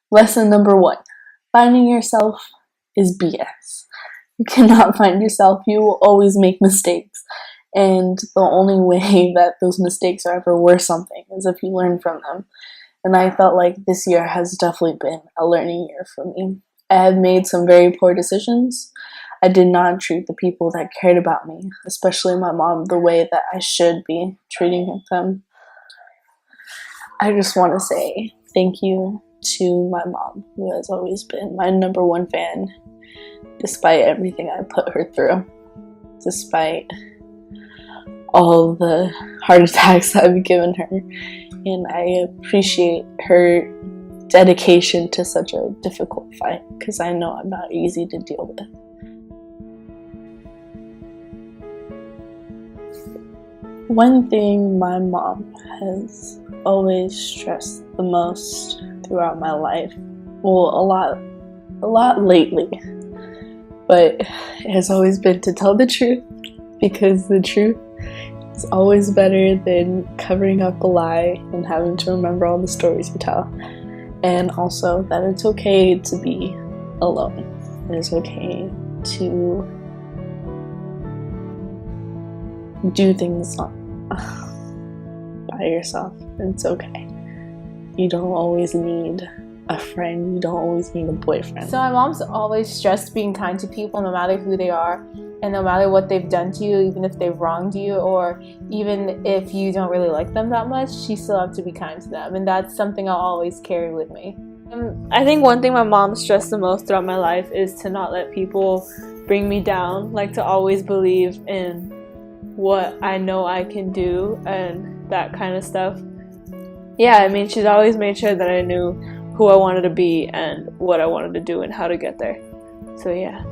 Lesson number 1. Finding yourself is BS. You cannot find yourself. You will always make mistakes. And the only way that those mistakes are ever worth something is if you learn from them. And I felt like this year has definitely been a learning year for me. I have made some very poor decisions. I did not treat the people that cared about me, especially my mom, the way that I should be treating them. I just want to say thank you to my mom, who has always been my number 1 fan, despite everything I put her through, despite all the heart attacks I've given her. And I appreciate her dedication to such a difficult fight, because I know I'm not easy to deal with. One thing my mom has always stressed the most throughout my life, well, a lot lately, but it has always been to tell the truth, because the truth is always better than covering up a lie and having to remember all the stories you tell. And also that it's okay to be alone. It is okay to do things by yourself. It's okay. You don't always need a friend. You don't always need a boyfriend. So my mom's always stressed being kind to people, no matter who they are, and no matter what they've done to you, even if they've wronged you, or even if you don't really like them that much, she still has to be kind to them. And that's something I'll always carry with me. I think one thing my mom stressed the most throughout my life is to not let people bring me down, like to always believe in what I know I can do and that kind of stuff. Yeah, I mean, she's always made sure that I knew who I wanted to be and what I wanted to do and how to get there. So yeah.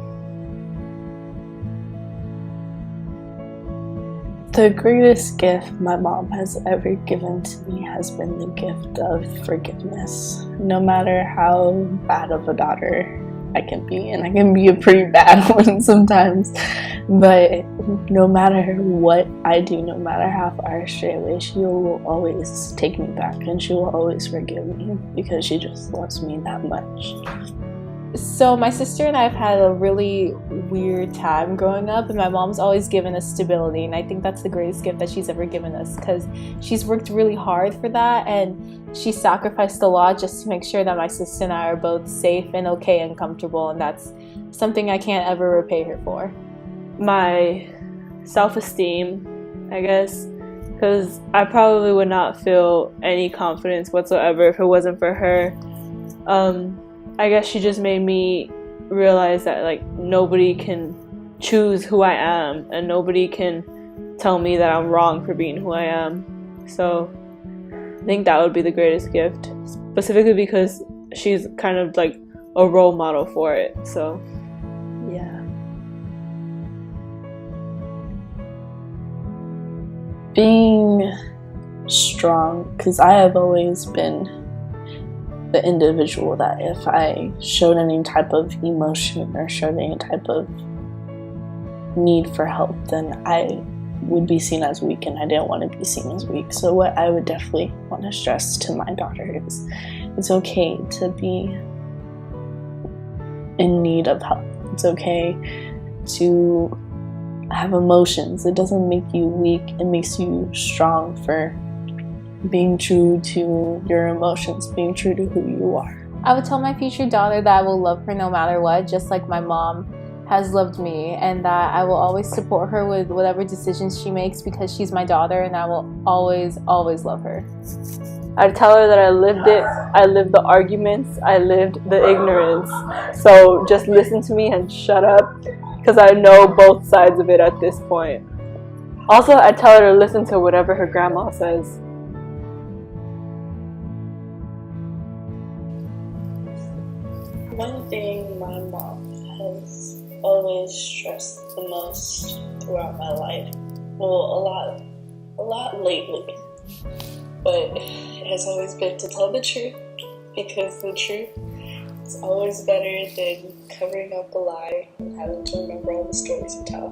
The greatest gift my mom has ever given to me has been the gift of forgiveness. No matter how bad of a daughter I can be, and I can be a pretty bad one sometimes, but no matter what I do, no matter how far I stray away, she will always take me back, and she will always forgive me, because she just loves me that much. So my sister and I have had a really weird time growing up, and my mom's always given us stability, and I think that's the greatest gift that she's ever given us, because she's worked really hard for that, and she sacrificed a lot just to make sure that my sister and I are both safe and okay and comfortable, and that's something I can't ever repay her for. My self-esteem, I guess, because I probably would not feel any confidence whatsoever if it wasn't for her. I guess she just made me realize that like nobody can choose who I am, and nobody can tell me that I'm wrong for being who I am. So I think that would be the greatest gift, specifically because she's kind of like a role model for it. So yeah. Being strong, because I have always been the individual that if I showed any type of emotion or showed any type of need for help, then I would be seen as weak, and I didn't want to be seen as weak. So what I would definitely want to stress to my daughter is it's okay to be in need of help. It's okay to have emotions. It doesn't make you weak. It makes you strong for being true to your emotions, being true to who you are. I would tell my future daughter that I will love her no matter what, just like my mom has loved me, and that I will always support her with whatever decisions she makes, because she's my daughter, and I will always, always love her. I'd tell her that I lived it. I lived the arguments. I lived the ignorance. So just listen to me and shut up, because I know both sides of it at this point. Also, I'd tell her to listen to whatever her grandma says. One thing my mom has always stressed the most throughout my life, well, a lot lately, but it has always been to tell the truth, because the truth is always better than covering up a lie and having to remember all the stories you tell.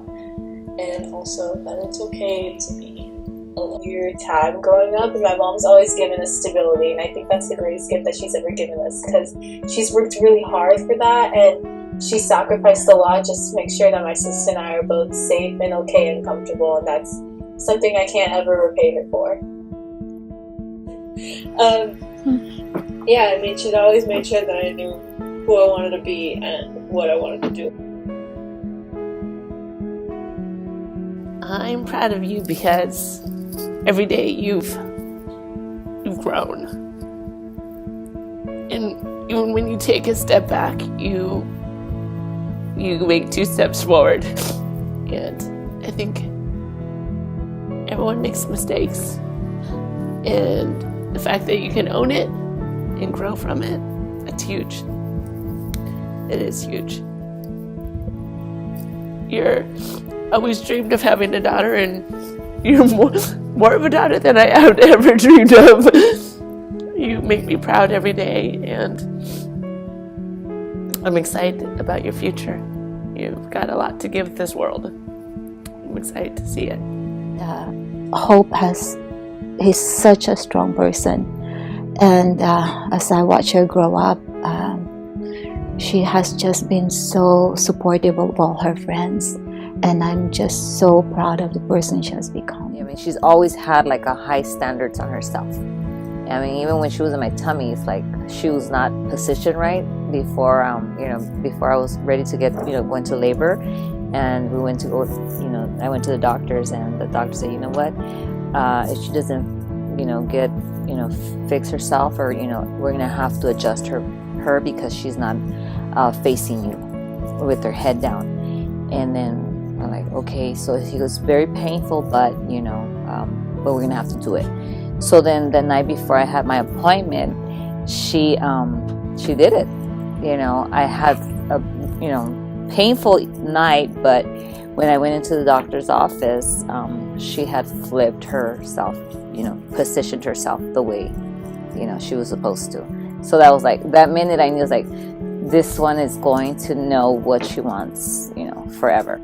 And also that it's okay to be alone. a weird time growing up, and my mom's always given us stability, and I think that's the greatest gift that she's ever given us, because she's worked really hard for that, and she sacrificed a lot just to make sure that my sister and I are both safe and okay and comfortable, and that's something I can't ever repay her for. Yeah, I mean, she's always made sure that I knew who I wanted to be and what I wanted to do. I'm proud of you because every day you've grown, and even when you take a step back, you make 2 steps forward. And I think everyone makes mistakes, and the fact that you can own it and grow from it, that's huge. It is huge. You're always dreamed of having a daughter, and you're more of a daughter than I have ever dreamed of. You make me proud every day, and I'm excited about your future. You've got a lot to give this world. I'm excited to see it. Hope he's such a strong person, and as I watch her grow up, she has just been so supportive of all her friends, and I'm just so proud of the person she has become. I mean, she's always had like a high standards on herself. I mean, even when she was in my tummy, it's like she was not positioned right before before I was ready to get go into labor, and we went to go I went to the doctors, and the doctor said, you know what, if she doesn't get fix herself, or we're gonna have to adjust her because she's not facing you with her head down. And then I'm like, okay. So he goes, very painful, but but we're gonna have to do it. So then the night before I had my appointment, she did it. I had a painful night, but when I went into the doctor's office, she had flipped herself, positioned herself the way she was supposed to. So that was like, that minute I knew, it was like, this one is going to know what she wants, forever.